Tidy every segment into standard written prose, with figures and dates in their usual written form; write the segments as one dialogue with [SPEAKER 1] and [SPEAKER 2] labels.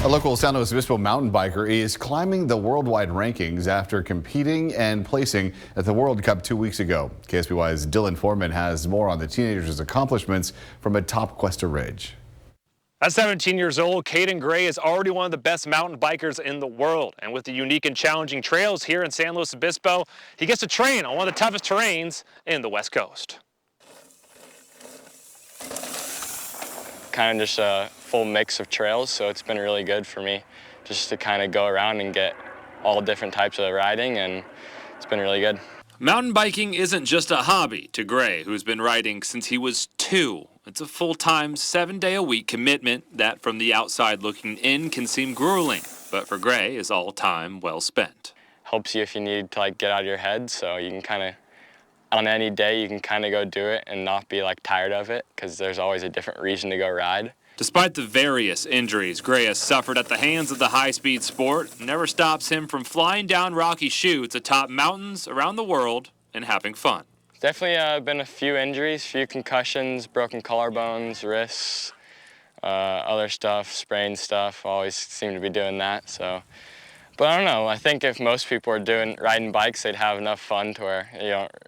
[SPEAKER 1] A local San Luis Obispo mountain biker is climbing the worldwide rankings after competing and placing at the World Cup 2 weeks ago. KSBY's Dylan Foreman has more on the teenager's accomplishments from atop Cuesta Ridge.
[SPEAKER 2] At 17 years old, Caden Gray is already one of the best mountain bikers in the world. And with the unique and challenging trails here in San Luis Obispo, he gets to train on one of the toughest terrains in the West Coast.
[SPEAKER 3] Kind of just a full mix of trails, so it's been really good for me just to kind of go around and get all different types of riding, and it's been really good.
[SPEAKER 4] Mountain biking isn't just a hobby to Gray, who's been riding since he was 2. It's a full-time, 7-day-a-week commitment that from the outside looking in can seem grueling, but for Gray is all time well spent.
[SPEAKER 3] Helps you if you need to get out of your head, so you can kind of, on any day, you can kind of go do it and not be tired of it, because there's always a different reason to go ride.
[SPEAKER 4] Despite the various injuries Gray has suffered at the hands of the high-speed sport, never stops him from flying down rocky chutes atop mountains around the world and having fun.
[SPEAKER 3] Definitely been a few injuries, few concussions, broken collarbones, wrists, other stuff, sprained stuff. Always seem to be doing that. So, but I don't know. I think if most people are riding bikes, they'd have enough fun to where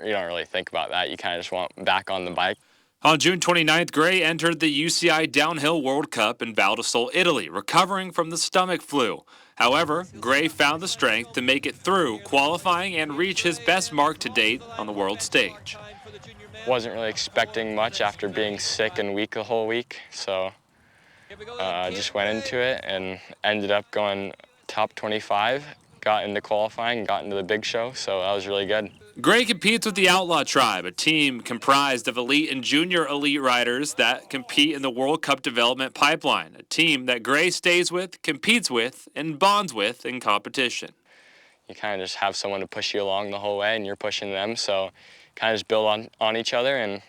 [SPEAKER 3] you don't really think about that. You kind of just want back on the bike.
[SPEAKER 4] On June 29th, Gray entered the UCI Downhill World Cup in Val di Sole, Italy, recovering from the stomach flu. However, Gray found the strength to make it through qualifying and reach his best mark to date on the world stage.
[SPEAKER 3] Wasn't really expecting much after being sick and weak the whole week, so just went into it and ended up going top 25, got into qualifying, got into the big show, so that was really good.
[SPEAKER 4] Gray competes with the Outlaw Tribe, a team comprised of elite and junior elite riders that compete in the World Cup development pipeline, a team that Gray stays with, competes with, and bonds with in competition.
[SPEAKER 3] You kind of just have someone to push you along the whole way, and you're pushing them, so kind of just build on each other and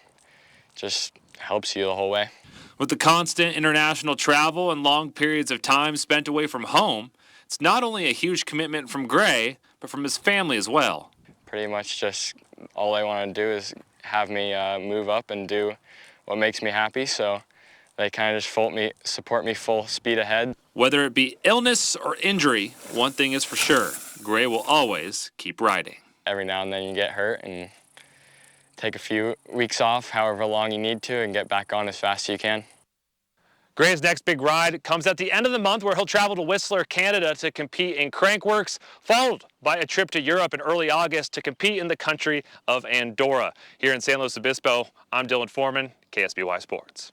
[SPEAKER 3] just helps you the whole way.
[SPEAKER 4] With the constant international travel and long periods of time spent away from home, it's not only a huge commitment from Gray, but from his family as well.
[SPEAKER 3] Pretty much just all they want to do is have me move up and do what makes me happy, so they kind of just support me full speed ahead.
[SPEAKER 4] Whether it be illness or injury, one thing is for sure, Gray will always keep riding.
[SPEAKER 3] Every now and then you get hurt and take a few weeks off, however long you need to, and get back on as fast as you can.
[SPEAKER 2] Gray's next big ride comes at the end of the month, where he'll travel to Whistler, Canada to compete in Crankworks, followed by a trip to Europe in early August to compete in the country of Andorra. Here in San Luis Obispo, I'm Dylan Foreman, KSBY Sports.